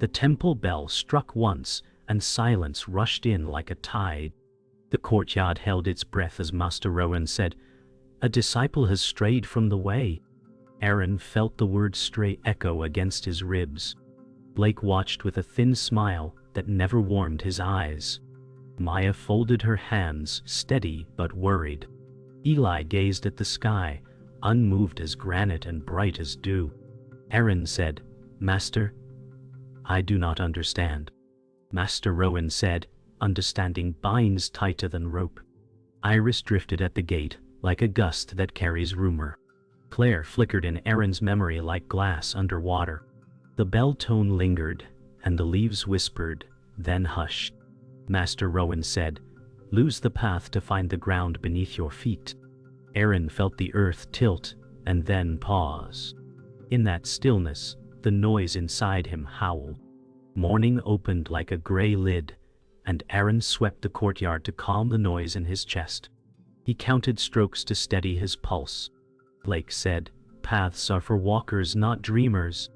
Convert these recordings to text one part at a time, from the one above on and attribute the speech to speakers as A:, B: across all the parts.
A: The temple bell struck once, and silence rushed in like a tide. The courtyard held its breath as Master Rowan said, "A disciple has strayed from the way." Aaron felt the word stray echo against his ribs. Blake watched with a thin smile that never warmed his eyes. Maya folded her hands, steady but worried. Eli gazed at the sky, unmoved as granite and bright as dew. Aaron said, "Master, I do not understand." Master Rowan said, "Understanding binds tighter than rope." Iris drifted at the gate like a gust that carries rumor. Claire flickered in Aaron's memory like glass underwater. The bell tone lingered, and the leaves whispered, then hushed. Master Rowan said, "Lose the path to find the ground beneath your feet." Aaron felt the earth tilt, and then pause. In that stillness, the noise inside him howled. Morning opened like a gray lid, and Aaron swept the courtyard to calm the noise in his chest. He counted strokes to steady his pulse. Blake said, "Paths are for walkers, not dreamers."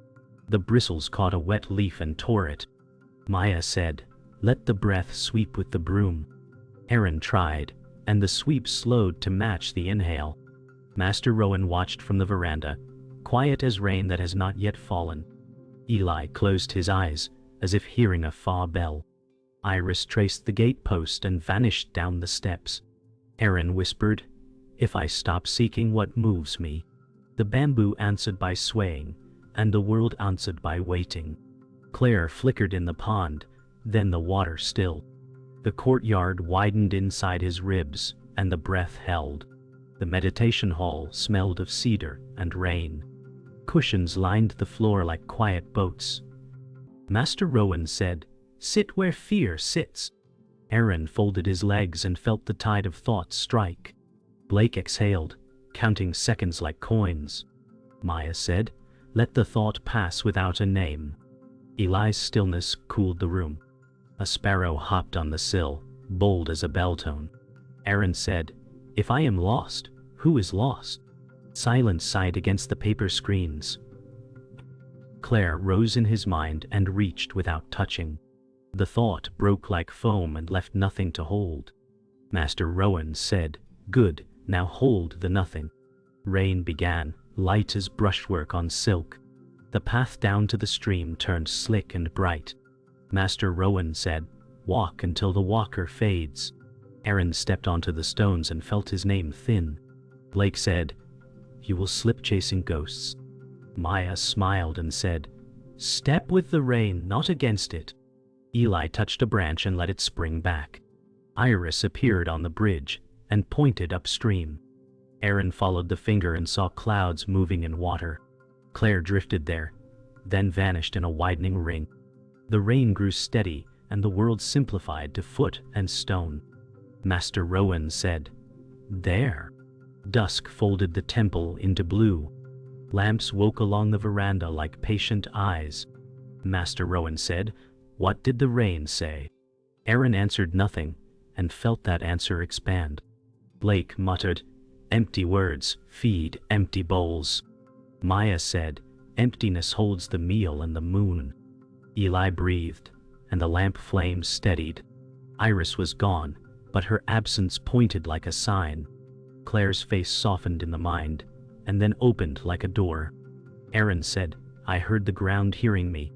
A: The bristles caught a wet leaf and tore it. Maya said, "Let the breath sweep with the broom." Aaron tried, and the sweep slowed to match the inhale. Master Rowan watched from the veranda, quiet as rain that has not yet fallen. Eli closed his eyes, as if hearing a far bell. Iris traced the gatepost and vanished down the steps. Aaron whispered, "If I stop seeking, what moves me?" The bamboo answered by swaying, and the world answered by waiting. Claire flickered in the pond, then the water stilled. The courtyard widened inside his ribs, and the breath held. The meditation hall smelled of cedar and rain. Cushions lined the floor like quiet boats. Master Rowan said, "Sit where fear sits." Aaron folded his legs and felt the tide of thought strike. Blake exhaled, counting seconds like coins. Maya said, "Let the thought pass without a name." Eli's stillness cooled the room. A sparrow hopped on the sill, bold as a bell tone. Aaron said, "If I am lost, who is lost?" Silence sighed against the paper screens. Claire rose in his mind and reached without touching. The thought broke like foam and left nothing to hold. Master Rowan said, "Good, now hold the nothing." Rain began, light as brushwork on silk. The path down to the stream turned slick and bright. Master Rowan said, "Walk until the walker fades." Aaron stepped onto the stones and felt his name thin. Blake said, "You will slip chasing ghosts." Maya smiled and said, "Step with the rain, not against it." Eli touched a branch and let it spring back. Iris appeared on the bridge and pointed upstream. Aaron followed the finger and saw clouds moving in water. Claire drifted there, then vanished in a widening ring. The rain grew steady and the world simplified to foot and stone. Master Rowan said, "There." Dusk folded the temple into blue. Lamps woke along the veranda like patient eyes. Master Rowan said, "What did the rain say?" Aaron answered nothing, and felt that answer expand. Blake muttered, "Empty words feed empty bowls." Maya said, "Emptiness holds the meal and the moon." Eli breathed, and the lamp flame steadied. Iris was gone, but her absence pointed like a sign. Claire's face softened in the mind, and then opened like a door. Aaron said, "I heard the ground hearing me."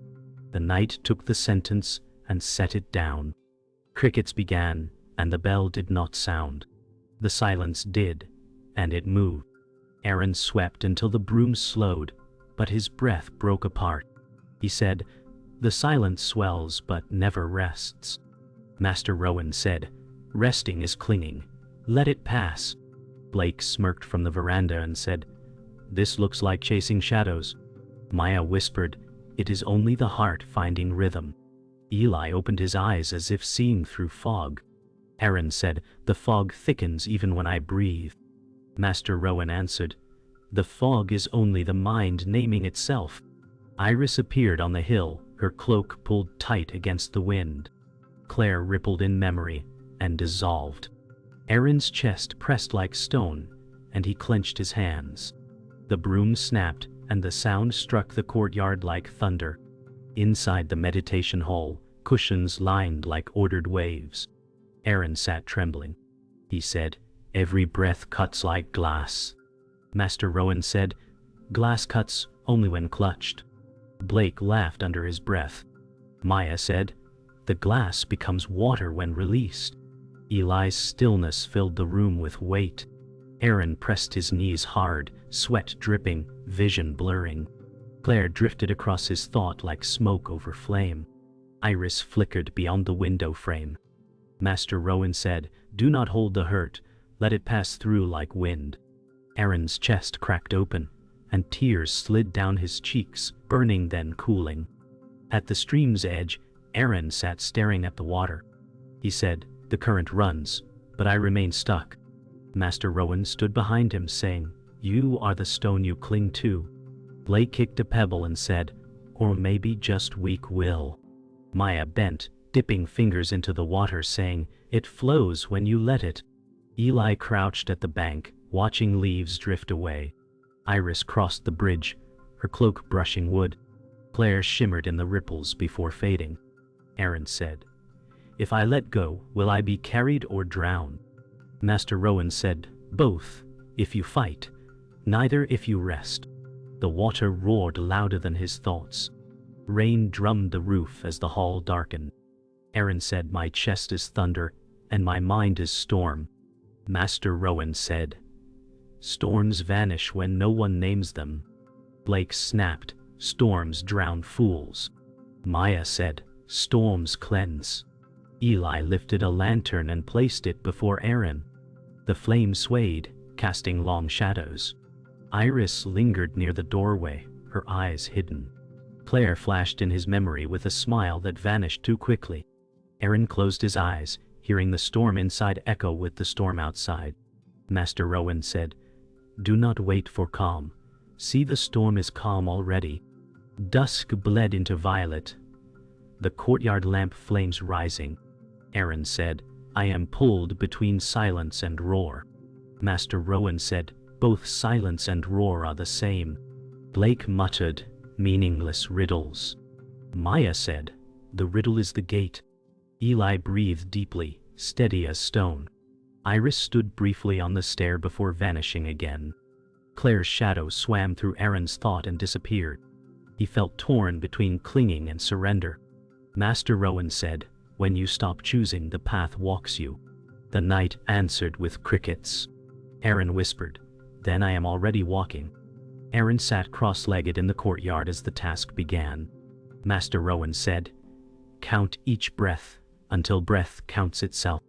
A: The night took the sentence and set it down. Crickets began, and the bell did not sound. The silence did, and it moved. Aaron swept until the broom slowed, but his breath broke apart. He said, "The silence swells but never rests." Master Rowan said, "Resting is clinging. Let it pass." Blake smirked from the veranda and said, "This looks like chasing shadows." Maya whispered, "It is only the heart finding rhythm." Eli opened his eyes as if seeing through fog. Aaron said, "The fog thickens even when I breathe." Master Rowan answered, "The fog is only the mind naming itself." Iris appeared on the hill, her cloak pulled tight against the wind. Claire rippled in memory and dissolved. Aaron's chest pressed like stone, and he clenched his hands. The broom snapped, and the sound struck the courtyard like thunder. Inside the meditation hall, cushions lined like ordered waves. Aaron sat trembling. He said, "Every breath cuts like glass." Master Rowan said, "Glass cuts only when clutched." Blake laughed under his breath. Maya said, "The glass becomes water when released." Eli's stillness filled the room with weight. Aaron pressed his knees hard, sweat dripping, vision blurring. Claire drifted across his thought like smoke over flame. Iris flickered beyond the window frame. Master Rowan said, "Do not hold the hurt, let it pass through like wind." Aaron's chest cracked open, and tears slid down his cheeks, burning then cooling. At the stream's edge, Aaron sat staring at the water. He said, "The current runs, but I remain stuck." Master Rowan stood behind him, saying, "You are the stone you cling to." Blake kicked a pebble and said, "Or maybe just weak will." Maya bent, dipping fingers into the water, saying, "It flows when you let it." Eli crouched at the bank, watching leaves drift away. Iris crossed the bridge, her cloak brushing wood. Claire shimmered in the ripples before fading. Aaron said, "If I let go, will I be carried or drown?" Master Rowan said, "Both, if you fight, neither if you rest." The water roared louder than his thoughts. Rain drummed the roof as the hall darkened. Aaron said, "My chest is thunder, and my mind is storm." Master Rowan said, "Storms vanish when no one names them." Blake snapped, "Storms drown fools." Maya said, "Storms cleanse." Eli lifted a lantern and placed it before Aaron. The flame swayed, casting long shadows. Iris lingered near the doorway, her eyes hidden. Claire flashed in his memory with a smile that vanished too quickly. Aaron closed his eyes, hearing the storm inside echo with the storm outside. Master Rowan said, "Do not wait for calm. See, the storm is calm already." Dusk bled into violet. The courtyard lamp flames rising. Aaron said, "I am pulled between silence and roar." Master Rowan said, "Both silence and roar are the same." Blake muttered, "Meaningless riddles." Maya said, "The riddle is the gate." Eli breathed deeply, steady as stone. Iris stood briefly on the stair before vanishing again. Claire's shadow swam through Aaron's thought and disappeared. He felt torn between clinging and surrender. Master Rowan said, "When you stop choosing, the path walks you." The night answered with crickets. Aaron whispered, "Then I am already walking." Aaron sat cross-legged in the courtyard as the task began. Master Rowan said, "Count each breath, until breath counts itself."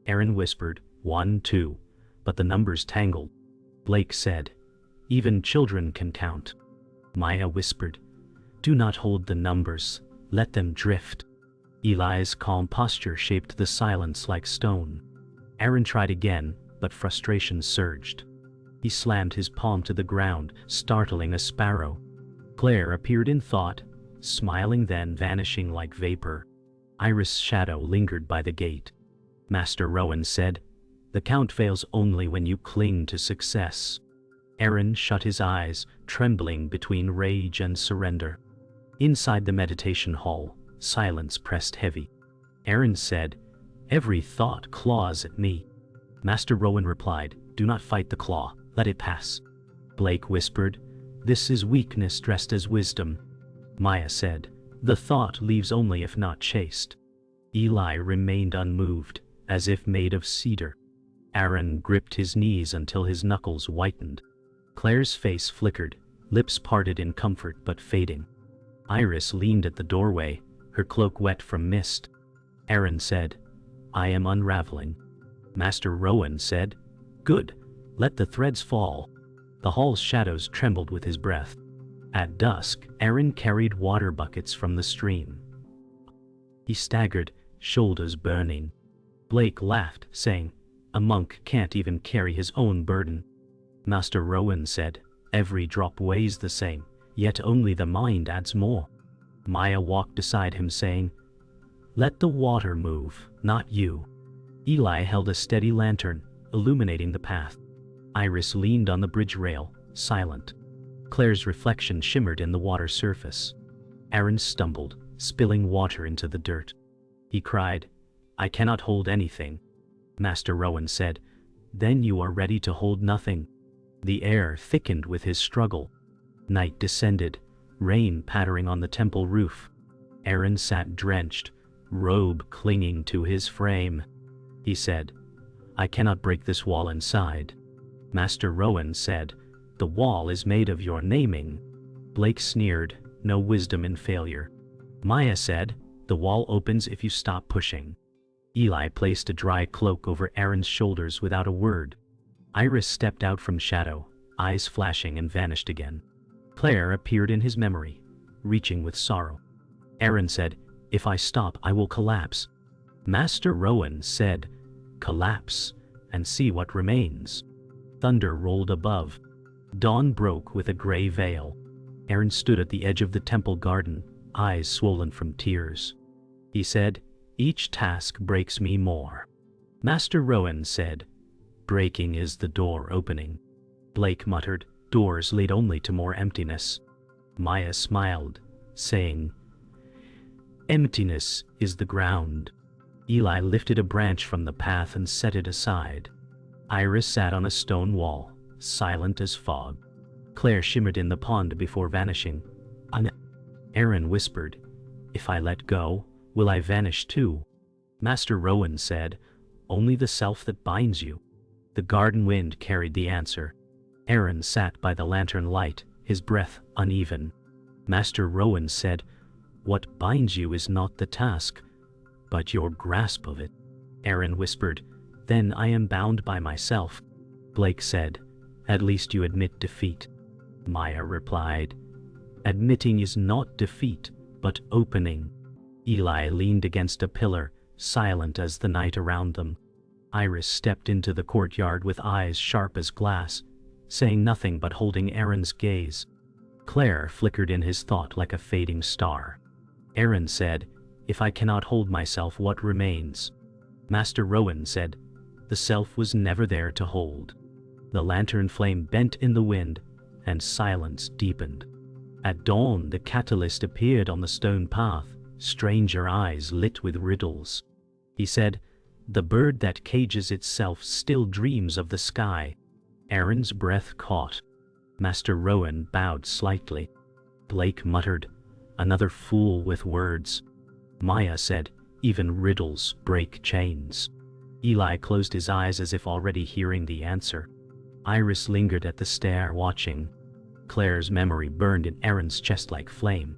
A: Aaron whispered, 1, 2, but the numbers tangled. Blake said, "Even children can count." Maya whispered, "Do not hold the numbers, let them drift." Eli's calm posture shaped the silence like stone. Aaron tried again, but frustration surged. He slammed his palm to the ground, startling a sparrow. Claire appeared in thought, smiling then vanishing like vapor. Iris' shadow lingered by the gate. Master Rowan said, "The count fails only when you cling to success." Aaron shut his eyes, trembling between rage and surrender. Inside the meditation hall, silence pressed heavy. Aaron said, "Every thought claws at me." Master Rowan replied, "Do not fight the claw, let it pass." Blake whispered, "This is weakness dressed as wisdom." Maya said, "The thought leaves only if not chased." Eli remained unmoved, as if made of cedar. Aaron gripped his knees until his knuckles whitened. Claire's face flickered, lips parted in comfort but fading. Iris leaned at the doorway, her cloak wet from mist. Aaron said, "I am unraveling." Master Rowan said, "Good, let the threads fall." The hall's shadows trembled with his breath. At dusk, Aaron carried water buckets from the stream. He staggered, shoulders burning. Blake laughed, saying, "A monk can't even carry his own burden." Master Rowan said, "Every drop weighs the same, yet only the mind adds more." Maya walked beside him, saying, "Let the water move, not you." Eli held a steady lantern, illuminating the path. Iris leaned on the bridge rail, silent. Claire's reflection shimmered in the water surface. Aaron stumbled, spilling water into the dirt. He cried, "I cannot hold anything." Master Rowan said, "Then you are ready to hold nothing." The air thickened with his struggle. Night descended, rain pattering on the temple roof. Aaron sat drenched, robe clinging to his frame. He said, "I cannot break this wall inside." Master Rowan said, "The wall is made of your naming." Blake sneered, "No wisdom in failure." Maya said, "The wall opens if you stop pushing." Eli placed a dry cloak over Aaron's shoulders without a word. Iris stepped out from shadow, eyes flashing, and vanished again. Claire appeared in his memory, reaching with sorrow. Aaron said, "If I stop, I will collapse." Master Rowan said, "Collapse, and see what remains." Thunder rolled above. Dawn broke with a gray veil. Aaron stood at the edge of the temple garden, eyes swollen from tears. He said, "Each task breaks me more." Master Rowan said, "Breaking is the door opening." Blake muttered, "Doors lead only to more emptiness." Maya smiled, saying, "Emptiness is the ground." Eli lifted a branch from the path and set it aside. Iris sat on a stone wall, silent as fog. Claire shimmered in the pond before vanishing. Aaron whispered, "If I let go, will I vanish too?" Master Rowan said, "Only the self that binds you." The garden wind carried the answer. Aaron sat by the lantern light, his breath uneven. Master Rowan said, "What binds you is not the task, but your grasp of it." Aaron whispered, "Then I am bound by myself." Blake said, "At least you admit defeat." Maya replied, "Admitting is not defeat, but opening." Eli leaned against a pillar, silent as the night around them. Iris stepped into the courtyard with eyes sharp as glass, saying nothing but holding Aaron's gaze. Claire flickered in his thought like a fading star. Aaron said, "If I cannot hold myself, what remains?" Master Rowan said, "The self was never there to hold." The lantern flame bent in the wind, and silence deepened. At dawn, the catalyst appeared on the stone path, stranger eyes lit with riddles. He said, "The bird that cages itself still dreams of the sky." Aaron's breath caught. Master Rowan bowed slightly. Blake muttered, "Another fool with words." Maya said, "Even riddles break chains." Eli closed his eyes as if already hearing the answer. Iris lingered at the stair watching. Claire's memory burned in Aaron's chest like flame.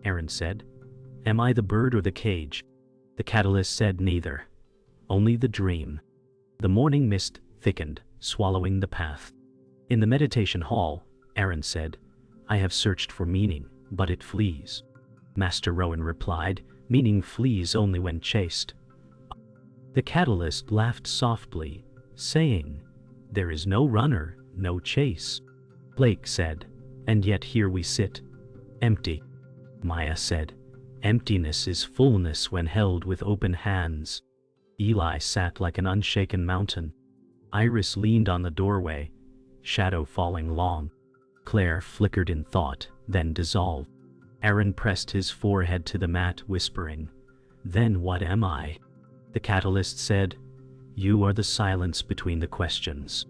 A: Aaron said, "Am I the bird or the cage?" The catalyst said neither. Only the dream. The morning mist thickened, swallowing the path. In the meditation hall, Aaron said, "I have searched for meaning, but it flees." Master Rowan replied, "Meaning flees only when chased." The catalyst laughed softly, saying, "There is no runner, no chase." Blake said, "And yet here we sit, empty." Maya said, "Emptiness is fullness when held with open hands." Eli sat like an unshaken mountain. Iris leaned on the doorway, shadow falling long. Claire flickered in thought, then dissolved. Aaron pressed his forehead to the mat, whispering, "Then what am I?" The catalyst said, "You are the silence between the questions."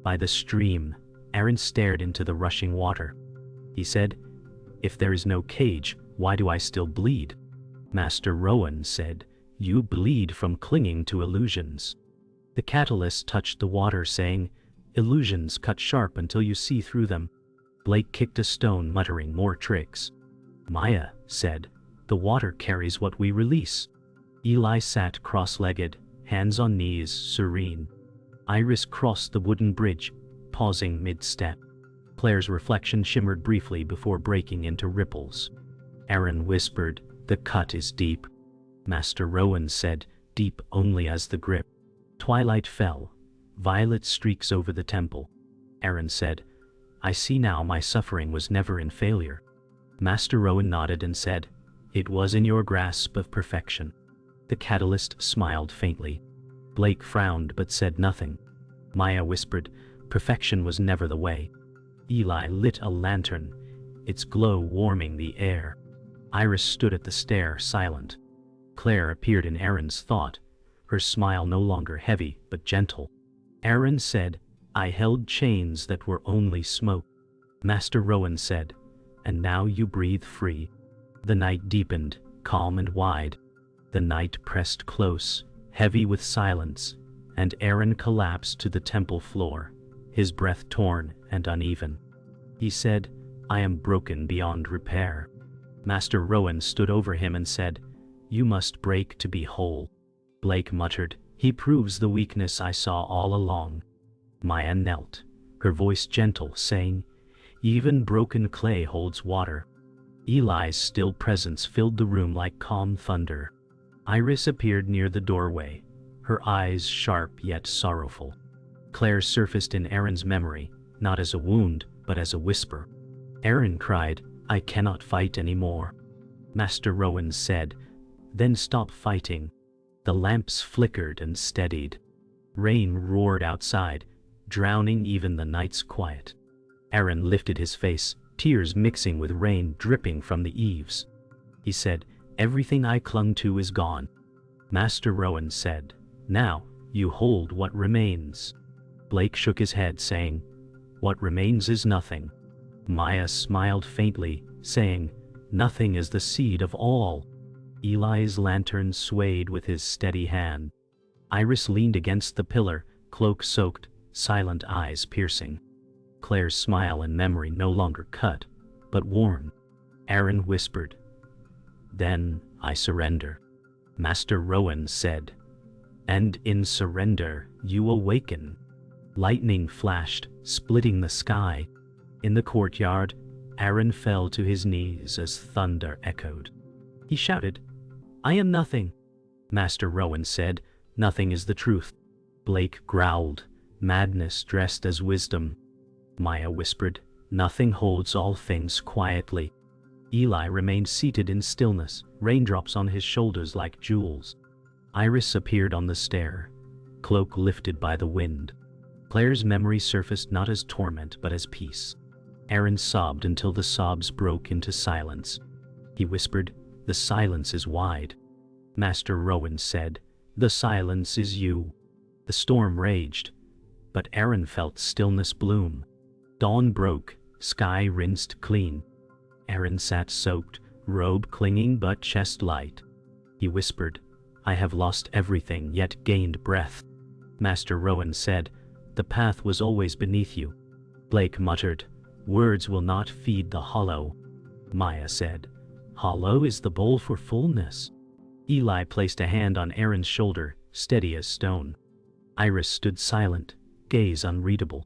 A: By the stream, Aaron stared into the rushing water. He said, "If there is no cage, why do I still bleed?" Master Rowan said, "You bleed from clinging to illusions." The catalyst touched the water, saying, "Illusions cut sharp until you see through them." Blake kicked a stone, muttering, "More tricks." Maya said, "The water carries what we release." Eli sat cross-legged, hands on knees, serene. Iris crossed the wooden bridge, pausing mid-step. Claire's reflection shimmered briefly before breaking into ripples. Aaron whispered, "The cut is deep." Master Rowan said, "Deep only as the grip." Twilight fell, violet streaks over the temple. Aaron said, "I see now my suffering was never in failure." Master Rowan nodded and said, "It was in your grasp of perfection." The catalyst smiled faintly. Blake frowned but said nothing. Maya whispered, "Perfection was never the way." Eli lit a lantern, its glow warming the air. Iris stood at the stair, silent. Claire appeared in Erin's thought, her smile no longer heavy but gentle. Erin said, I held chains that were only smoke. Master Rowan said, and now you breathe free. The night deepened, calm and wide. The night pressed close, heavy with silence, and Erin collapsed to the temple floor, his breath torn and uneven. He said, I am broken beyond repair. Master Rowan stood over him and said, you must break to be whole. Blake muttered, he proves the weakness I saw all along. Maya knelt, her voice gentle, saying, even broken clay holds water. Eli's still presence filled the room like calm thunder. Iris appeared near the doorway, her eyes sharp yet sorrowful. Claire surfaced in Erin's memory, not as a wound, but as a whisper. Erin cried, I cannot fight anymore. Master Rowan said, then stop fighting. The lamps flickered and steadied. Rain roared outside, drowning even the night's quiet. Erin lifted his face, tears mixing with rain dripping from the eaves. He said, everything I clung to is gone. Master Rowan said, now, you hold what remains. Blake shook his head, saying, what remains is nothing. Maya smiled faintly, saying, nothing is the seed of all. Eli's lantern swayed with his steady hand. Iris leaned against the pillar, cloak soaked, silent eyes piercing. Claire's smile and memory no longer cut, but warm. Erin whispered, then I surrender. Master Rowan said, and in surrender you awaken. Lightning flashed, splitting the sky. In the courtyard, Erin fell to his knees as thunder echoed. He shouted, I am nothing. Master Rowan said, nothing is the truth. Blake growled, madness dressed as wisdom. Maya whispered, nothing holds all things quietly. Eli remained seated in stillness, raindrops on his shoulders like jewels. Iris appeared on the stair, cloak lifted by the wind. Claire's memory surfaced not as torment but as peace. Erin sobbed until the sobs broke into silence. He whispered, the silence is wide. Master Rowan said, the silence is you. The storm raged, but Erin felt stillness bloom. Dawn broke, sky rinsed clean. Erin sat soaked, robe clinging but chest light. He whispered, I have lost everything yet gained breath. Master Rowan said, the path was always beneath you. Blake muttered, words will not feed the hollow. Maya said, hollow is the bowl for fullness. Eli placed a hand on Erin's shoulder, steady as stone. Iris stood silent, gaze unreadable.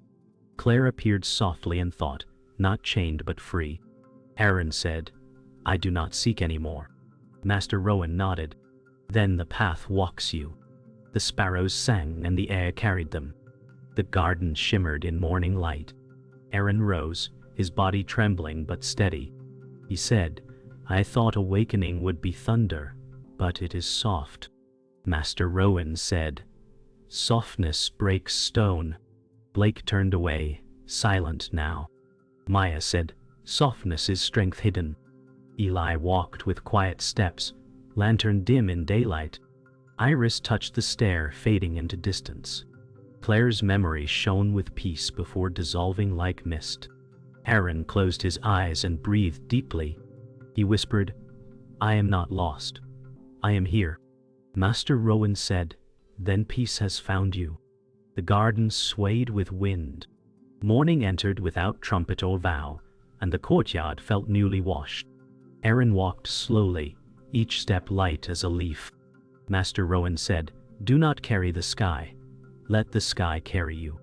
A: Claire appeared softly and thought, not chained but free. Erin said, I do not seek any more. Master Rowan nodded. Then the path walks you. The sparrows sang and the air carried them. The garden shimmered in morning light. Erin rose, his body trembling but steady. He said, I thought awakening would be thunder, but it is soft. Master Rowan said, softness breaks stone. Blake turned away, silent now. Maya said, softness is strength hidden. Eli walked with quiet steps, lantern dim in daylight. Iris touched the stair, fading into distance. Claire's memory shone with peace before dissolving like mist. Erin closed his eyes and breathed deeply. He whispered, I am not lost. I am here. Master Rowan said, then peace has found you. The garden swayed with wind. Morning entered without trumpet or vow, and the courtyard felt newly washed. Erin walked slowly, each step light as a leaf. Master Rowan said, do not carry the sky. Let the sky carry you.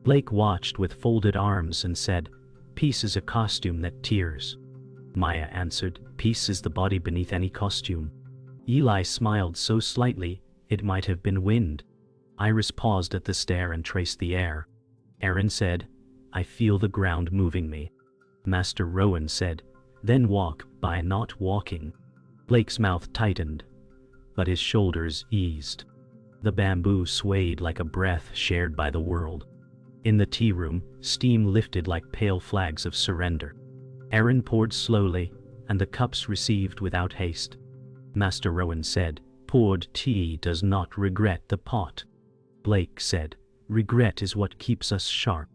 A: Blake watched with folded arms and said, peace is a costume that tears. Maya answered, peace is the body beneath any costume. Eli smiled so slightly, it might have been wind. Iris paused at the stair and traced the air. Erin said, I feel the ground moving me. Master Rowan said, then walk by not walking. Blake's mouth tightened, but his shoulders eased. The bamboo swayed like a breath shared by the world. In the tea room, steam lifted like pale flags of surrender. Erin poured slowly, and the cups received without haste. Master Rowan said, poured tea does not regret the pot. Blake said, regret is what keeps us sharp.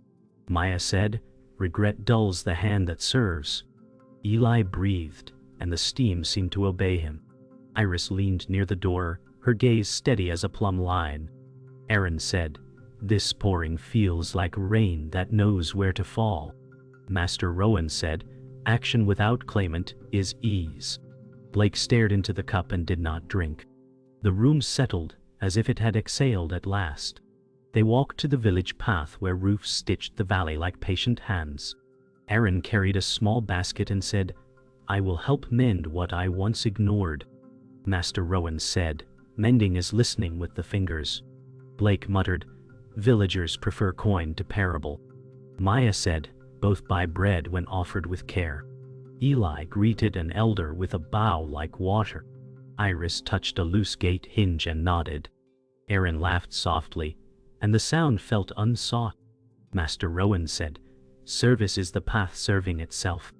A: Maya said, regret dulls the hand that serves. Eli breathed, and the steam seemed to obey him. Iris leaned near the door, her gaze steady as a plumb line. Aaron said, this pouring feels like rain that knows where to fall. Master Rowan said, action without claimant is ease. Blake stared into the cup and did not drink. The room settled, as if it had exhaled at last. They walked to the village path where roofs stitched the valley like patient hands. Aaron carried a small basket and said, I will help mend what I once ignored. Master Rowan said, mending is listening with the fingers. Blake muttered, villagers prefer coin to parable. Maya said, both buy bread when offered with care. Eli greeted an elder with a bow like water. Iris touched a loose gate hinge and nodded. Aaron laughed softly, and the sound felt unsought. Master Rowan said, service is the path serving itself.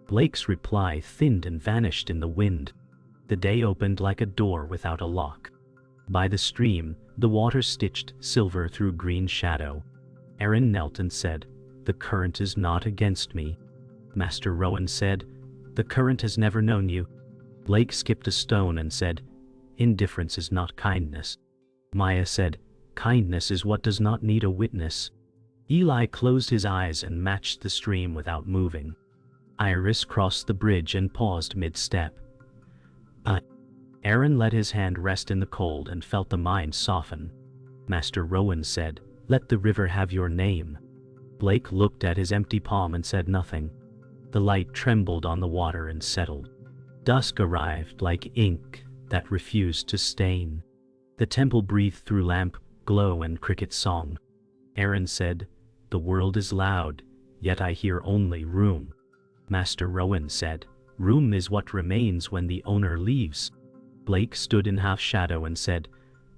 A: Blake's reply thinned and vanished in the wind. The day opened like a door without a lock. By the stream, the water stitched silver through green shadow. Aaron knelt and said, the current is not against me. Master Rowan said, the current has never known you. Blake skipped a stone and said, indifference is not kindness. Maya said, kindness is what does not need a witness. Eli closed his eyes and matched the stream without moving. Iris crossed the bridge and paused mid-step. Aaron let his hand rest in the cold and felt the mind soften. Master Rowan said, let the river have your name. Blake looked at his empty palm and said nothing. The light trembled on the water and settled. Dusk arrived like ink that refused to stain. The temple breathed through lamp, glow, and cricket song. Aaron said, the world is loud, yet I hear only room. Master Rowan said, room is what remains when the owner leaves. Blake stood in half shadow and said,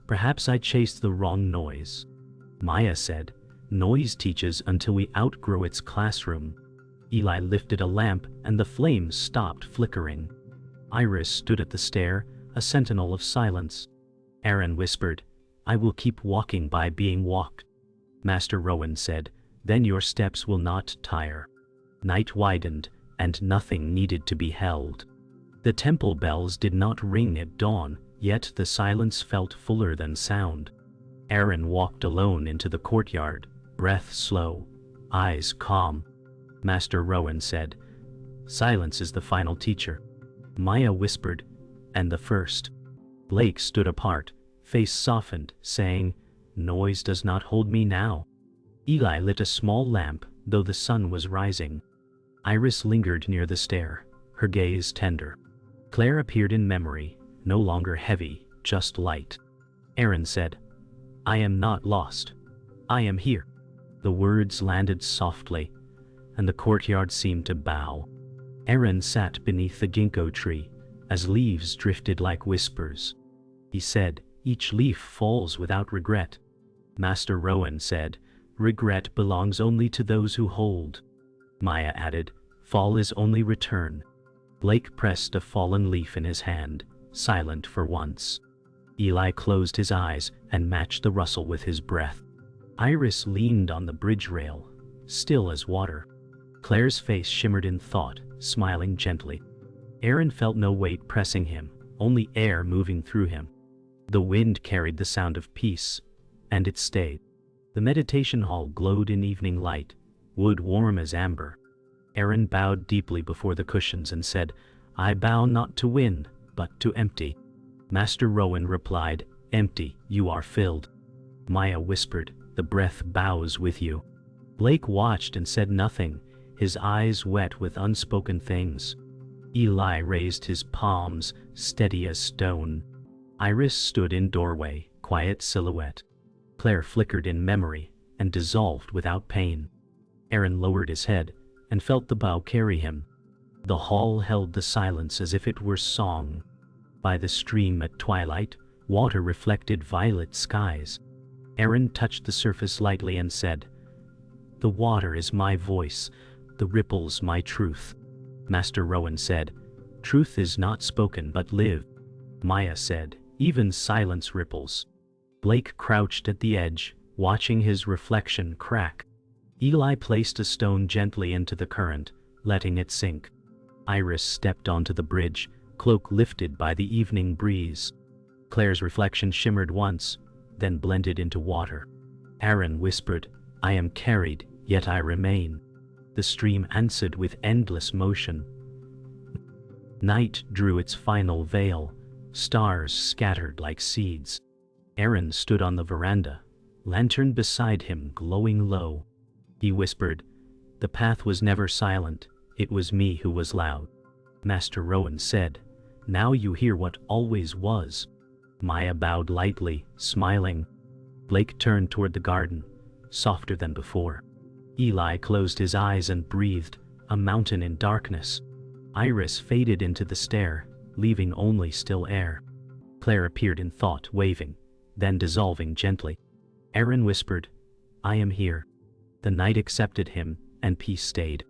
A: perhaps I chased the wrong noise. Maya said, noise teaches until we outgrow its classroom. Eli lifted a lamp and the flames stopped flickering. Iris stood at the stair, a sentinel of silence. Aaron whispered, I will keep walking by being walked. Master Rowan said, then your steps will not tire. Night widened, and nothing needed to be held. The temple bells did not ring at dawn, yet the silence felt fuller than sound. Aaron walked alone into the courtyard, breath slow, eyes calm. Master Rowan said, silence is the final teacher. Maya whispered, and the first. Blake stood apart, face softened, saying, noise does not hold me now. Eli lit a small lamp, though the sun was rising. Iris lingered near the stair, her gaze tender. Claire appeared in memory, no longer heavy, just light. Aaron said, I am not lost. I am here. The words landed softly, and the courtyard seemed to bow. Aaron sat beneath the ginkgo tree, as leaves drifted like whispers. He said, each leaf falls without regret. Master Rowan said, regret belongs only to those who hold. Maya added, fall is only return. Blake pressed a fallen leaf in his hand, silent for once. Eli closed his eyes and matched the rustle with his breath. Iris leaned on the bridge rail, still as water. Claire's face shimmered in thought, smiling gently. Aaron felt no weight pressing him, only air moving through him. The wind carried the sound of peace, and it stayed. The meditation hall glowed in evening light, wood warm as amber. Aaron bowed deeply before the cushions and said, I bow not to win, but to empty. Master Rowan replied, empty, you are filled. Maya whispered, the breath bows with you. Blake watched and said nothing, his eyes wet with unspoken things. Eli raised his palms, steady as stone. Iris stood in doorway, quiet silhouette. Claire flickered in memory and dissolved without pain. Aaron lowered his head and felt the bow carry him. The hall held the silence as if it were song. By the stream at twilight, water reflected violet skies. Aaron touched the surface lightly and said, the water is my voice, the ripples my truth. Master Rowan said, Truth is not spoken but lived, Maya said. Even silence ripples. Blake crouched at the edge, watching his reflection crack. Eli placed a stone gently into the current, letting it sink. Iris stepped onto the bridge, cloak lifted by the evening breeze. Claire's reflection shimmered once, then blended into water. Aaron whispered, "I am carried, yet I remain." The stream answered with endless motion. Night drew its final veil, stars scattered like seeds. Aaron stood on the veranda, lantern beside him glowing low. He whispered, "The path was never silent, it was me who was loud." Master Rowan said, "Now you hear what always was." Maya bowed lightly, smiling. Blake turned toward the garden, softer than before. Eli closed his eyes and breathed, a mountain in darkness. Iris faded into the stair, leaving only still air. Claire appeared in thought, waving, then dissolving gently. Aaron whispered, "I am here." The night accepted him, and peace stayed.